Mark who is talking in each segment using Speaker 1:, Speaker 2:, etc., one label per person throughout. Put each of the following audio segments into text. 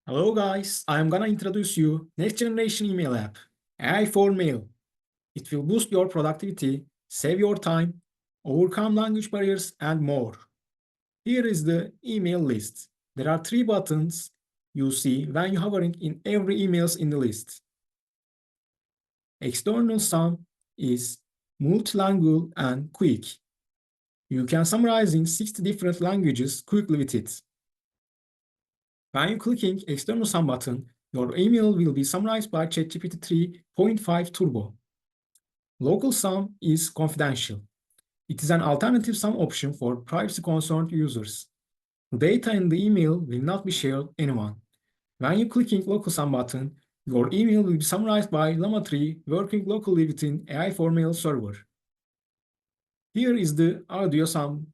Speaker 1: Hello guys, I'm gonna introduce you next generation email app, AI4MAIL. It will boost your productivity, save your time, overcome language barriers, and more. Here is the email list. There are three buttons you see when you're hovering in every emails in the list. External sum is multilingual and quick. You can summarize in 60 different languages quickly with it. When you clicking external sum button, your email will be summarized by ChatGPT 3.5 Turbo. Local sum is confidential. It is an alternative sum option for privacy-concerned users. The data in the email will not be shared with anyone. When you clicking local sum button, your email will be summarized by Llama 3 working locally within AI4Mail server. Here is the audio sum.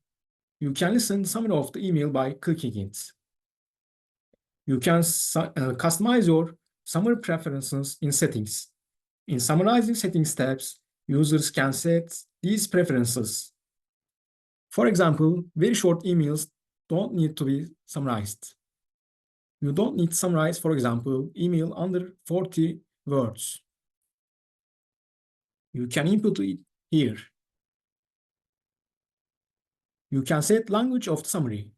Speaker 1: You can listen summary of the email by clicking it. You can customize your summary preferences in settings. In summarizing settings tabs, users can set these preferences. For example, very short emails don't need to be summarized. You don't need to summarize, for example, email under 40 words. You can input it here. You can set language of the summary.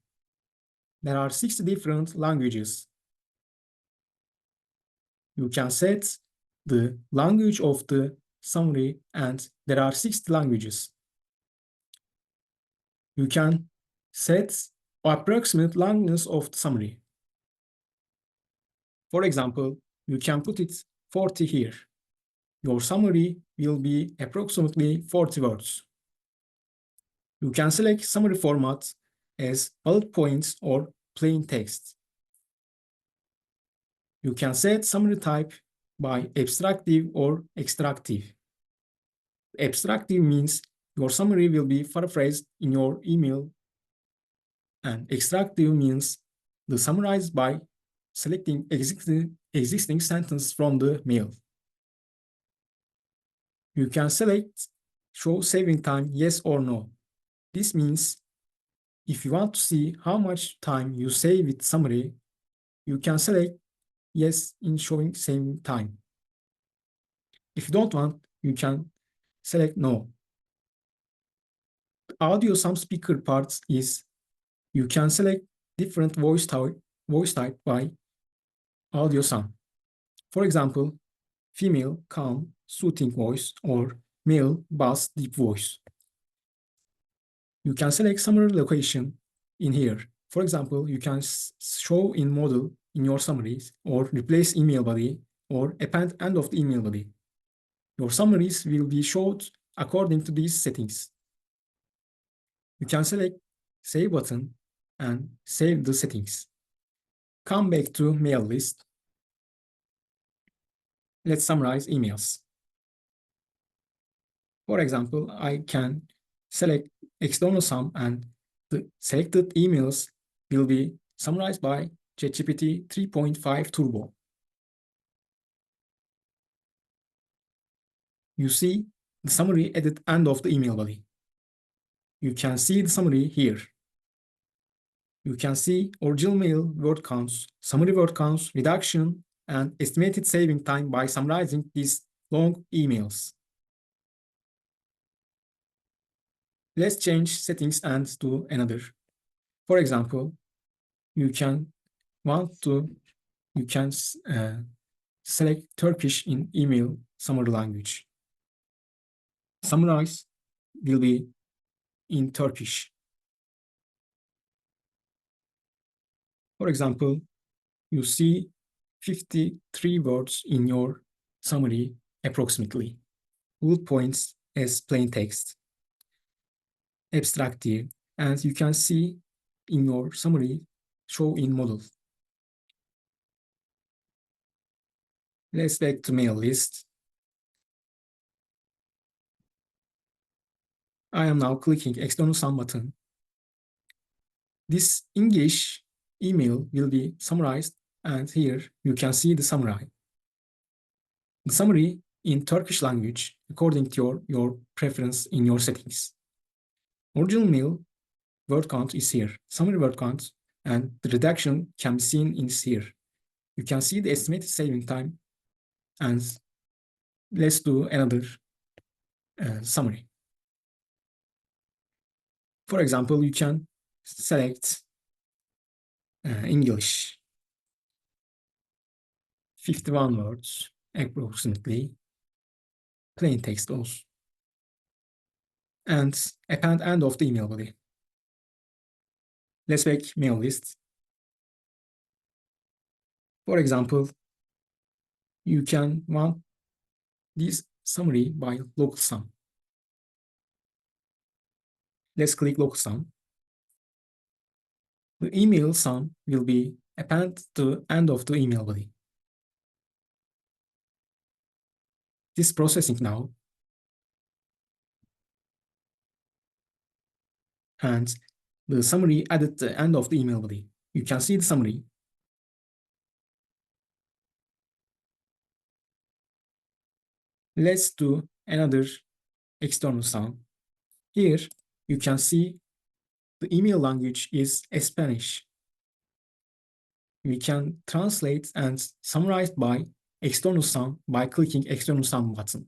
Speaker 1: There are 60 different languages. You can set the language of the summary, and there are 60 languages. You can set approximate lengthness of the summary. For example, you can put it 40 here. Your summary will be approximately 40 words. You can select summary format as bullet points or plain text. You can set summary type by abstractive or extractive. Abstractive means your summary will be paraphrased in your email, and extractive means the summarized by selecting existing sentence from the mail. You can select show saving time yes or no. This means if you want to see how much time you save with summary, you can select yes in showing saving time. If you don't want, you can select no. The audio sum speaker parts is you can select different voice type by audio sum. For example, female, calm, soothing voice, or male, bass, deep voice. You can select summary location in here. For example, you can show in model in your summaries, or replace email body, or append end of the email body. Your summaries will be showed according to these settings. You can select Save button and save the settings. Come back to mail list. Let's summarize emails. For example, I can select external sum, and the selected emails will be summarized by ChatGPT 3.5 Turbo. You see the summary at the end of the email body. You can see the summary here. You can see original mail word counts, summary word counts, reduction, and estimated saving time by summarizing these long emails. Let's change settings and do another. For example, you can select Turkish in email summary language. Summarize will be in Turkish. For example, you see 53 words in your summary approximately. Bullet points as plain text. Abstractive, and you can see in your summary show in model. Let's back to mail list. I am now clicking external sum button. This English email will be summarized, and here you can see the summary. The summary in Turkish language according to your preference in your settings. Original mail word count is here. Summary word count and the reduction can be seen in here. You can see the estimated saving time, and let's do another summary. For example, you can select English, 51 words approximately, plain text also, and append end of the email body. Let's make mail list. For example, you can want this summary by local sum. Let's click local sum. The email sum will be appended to end of the email body. This processing now, and the summary added the end of the email body. You can see the summary. Let's do another external sum. Here you can see the email language is Spanish. We can translate and summarize by external sum by clicking external sum button.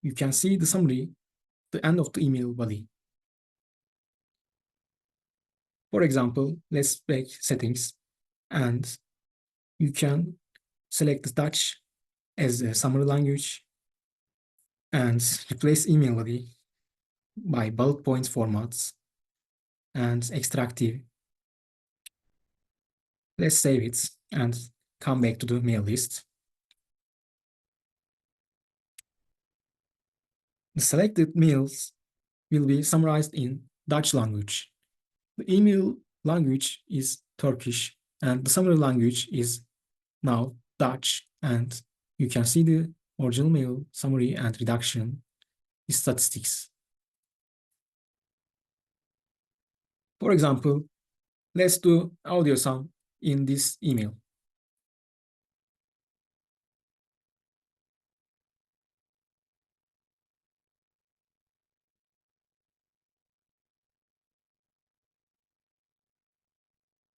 Speaker 1: You can see the summary, the end of the email body. For example, let's make settings, and you can select the Dutch as a summary language and replace email body by bullet points formats and extractive. Let's save it and come back to the mail list. The selected mails will be summarized in Dutch language. The email language is Turkish, and the summary language is now Dutch, and you can see the original mail summary and reduction statistics. For example, let's do audio sum in this email.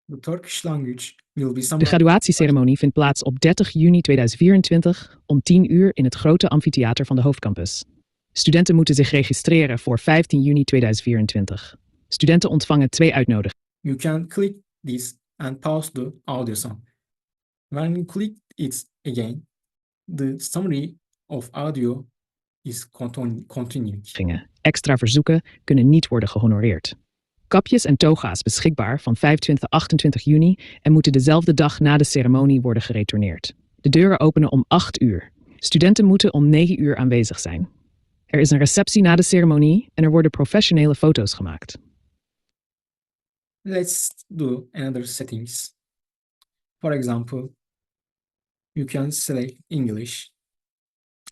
Speaker 1: The Turkish language will be
Speaker 2: De
Speaker 1: summarized.
Speaker 2: graduatieceremonie vindt plaats op 30 juni 2024 om 10 uur in het grote amfitheater van de hoofdcampus. Studenten moeten zich registreren voor 15 juni 2024. Studenten ontvangen 2 uitnodigingen.
Speaker 1: You can click this and pause the audio sum. When you click it again, the summary of audio is continuing.
Speaker 2: Extra verzoeken kunnen niet worden gehonoreerd. Kapjes en toga's beschikbaar van 25-28 juni en moeten dezelfde dag na de ceremonie worden geretourneerd. De deuren openen om 8 uur. Studenten moeten om 9 uur aanwezig zijn. Er is een receptie na de ceremonie en er worden professionele foto's gemaakt.
Speaker 1: Let's do another settings. For example, you can select English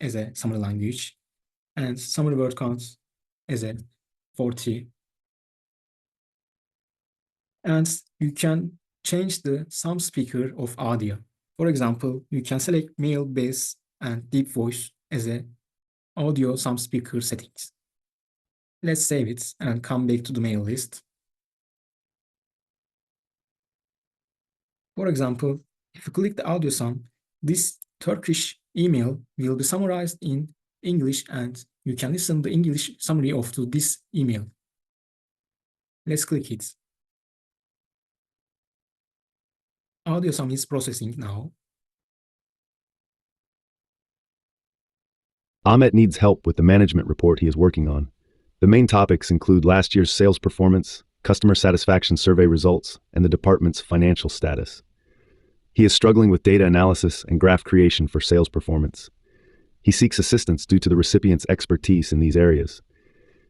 Speaker 1: as a summary language and summary word count as a 40. And you can change the sum speaker of audio. For example, you can select male bass and deep voice as a audio sum speaker settings. Let's save it and come back to the mail list. For example, if you click the audio sum, this Turkish email will be summarized in English, and you can listen to the English summary of this email. Let's click it. Audio sum is processing now.
Speaker 3: Ahmet needs help with the management report he is working on. The main topics include last year's sales performance, customer satisfaction survey results, and the department's financial status. He is struggling with data analysis and graph creation for sales performance. He seeks assistance due to the recipient's expertise in these areas.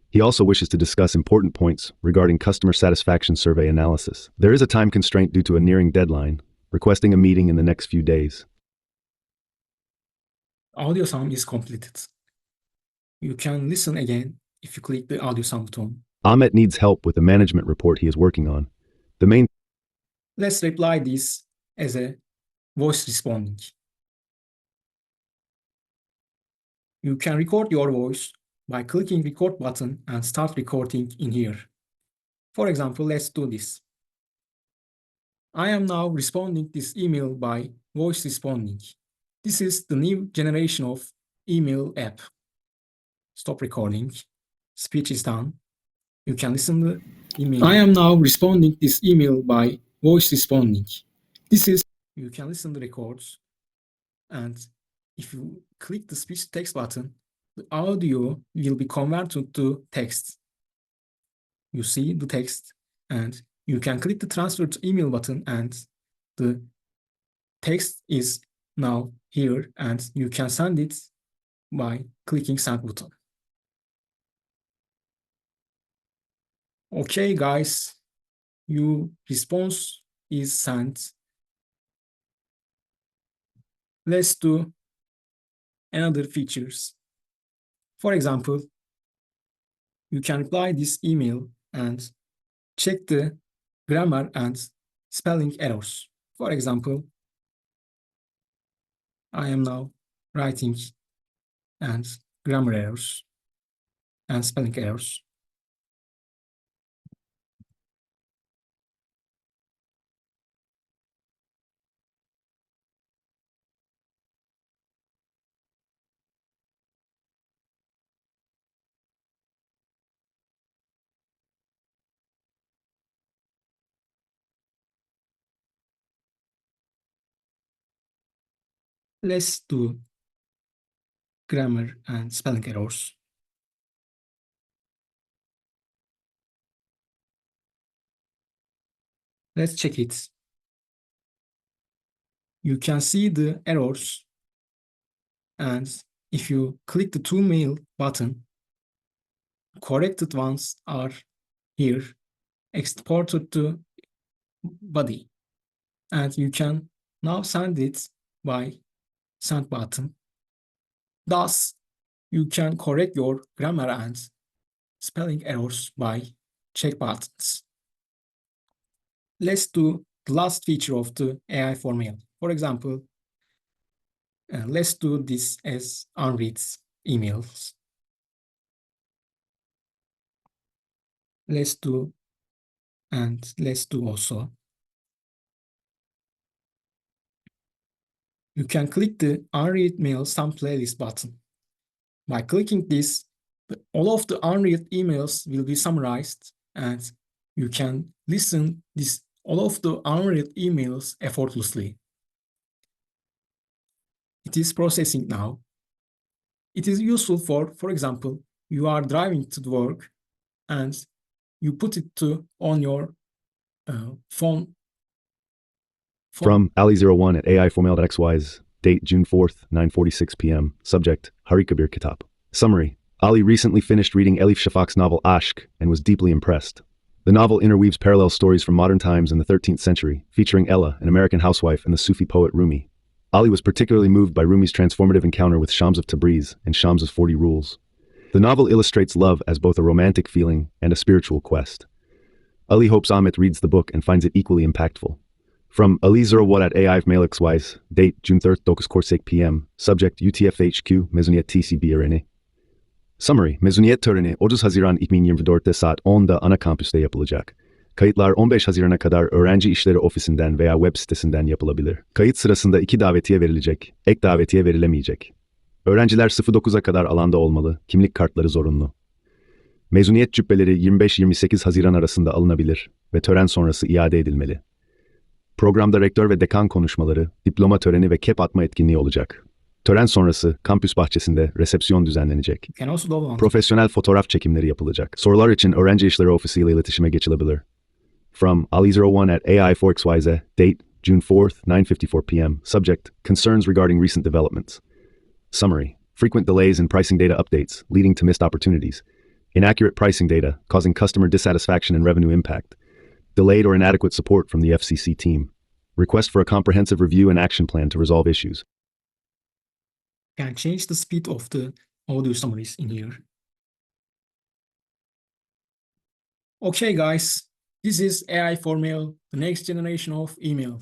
Speaker 3: He also wishes to discuss important points regarding customer satisfaction survey analysis. There is a time constraint due to a nearing deadline, requesting a meeting in the next few days.
Speaker 1: Audio sum is completed. You can listen again if you click the audio sum button.
Speaker 3: Ahmet needs help with the management report he is working on. The main
Speaker 1: Let's reply this as a voice responding. You can record your voice by clicking record button and start recording in here. For example, let's do this. I am now responding this email by voice responding. This is the new generation of email app. Stop recording. Speech is done. You can listen to the email. I am now responding this email by voice responding. This is, you can listen to the records, and if you click the speech text button, the audio will be converted to text. You see the text, and you can click the transfer to email button, and the text is now here, and you can send it by clicking send button. Okay, guys, your response is sent. Let's do another features. For example, you can reply this email and check the grammar and spelling errors. For example, I am now writing and grammar errors and spelling errors. Let's do grammar and spelling errors. Let's check it. You can see the errors, and if you click the to mail button, corrected ones are here, exported to body, and you can now send it by send button. Thus, you can correct your grammar and spelling errors by check buttons. Let's do the last feature of the AI4MAIL. For example, let's do this as unread emails. Let's do also. You can click the unread mail some playlist button. By clicking this, all of the unread emails will be summarized, and you can listen all of the unread emails effortlessly. It is processing now. It is useful for example, you are driving to work and you put it on your phone.
Speaker 3: From Ali01 at AI4MAIL.xyz, date June 4th, 9:46 p.m. Subject, Harikabir Kitab. Summary. Ali recently finished reading Elif Shafak's novel Ashk and was deeply impressed. The novel interweaves parallel stories from modern times and the 13th century, featuring Ella, an American housewife, and the Sufi poet Rumi. Ali was particularly moved by Rumi's transformative encounter with Shams of Tabriz and Shams's 40 Rules. The novel illustrates love as both a romantic feeling and a spiritual quest. Ali hopes Amit reads the book and finds it equally impactful. From Ali01 at AI4MAIL.xyz, date June 3rd, 9:46 p.m. Subject, UTF-HQ, Mezuniyet TCB Töreni. Summary, mezuniyet töreni 30 Haziran 2024'te saat 10'da ana kampüste yapılacak. Kayıtlar 15 Haziran'a kadar Öğrenci İşleri Ofisi'nden veya web sitesinden yapılabilir. Kayıt sırasında 2 davetiye verilecek, ek davetiye verilemeyecek. Öğrenciler 09'a kadar alanda olmalı, kimlik kartları zorunlu. Mezuniyet cübbeleri 25-28 Haziran arasında alınabilir ve tören sonrası iade edilmeli. Programda rektör ve dekan konuşmaları, diploma töreni ve kep atma etkinliği olacak. Tören sonrası kampüs bahçesinde resepsiyon düzenlenecek. Profesyonel fotoğraf çekimleri yapılacak. Sorular için Öğrenci İşleri Ofisi ile iletişime geçilebilir. From Ali01 at AI4XYZ, date June 4th, 9:54 p.m. Subject, concerns regarding recent developments. Summary, frequent delays in pricing data updates, leading to missed opportunities. Inaccurate pricing data, causing customer dissatisfaction and revenue impact. Delayed or inadequate support from the FCC team. Request for a comprehensive review and action plan to resolve issues.
Speaker 1: Can change the speed of the audio summaries in here. Okay, guys, this is AI4MAIL, the next generation of email.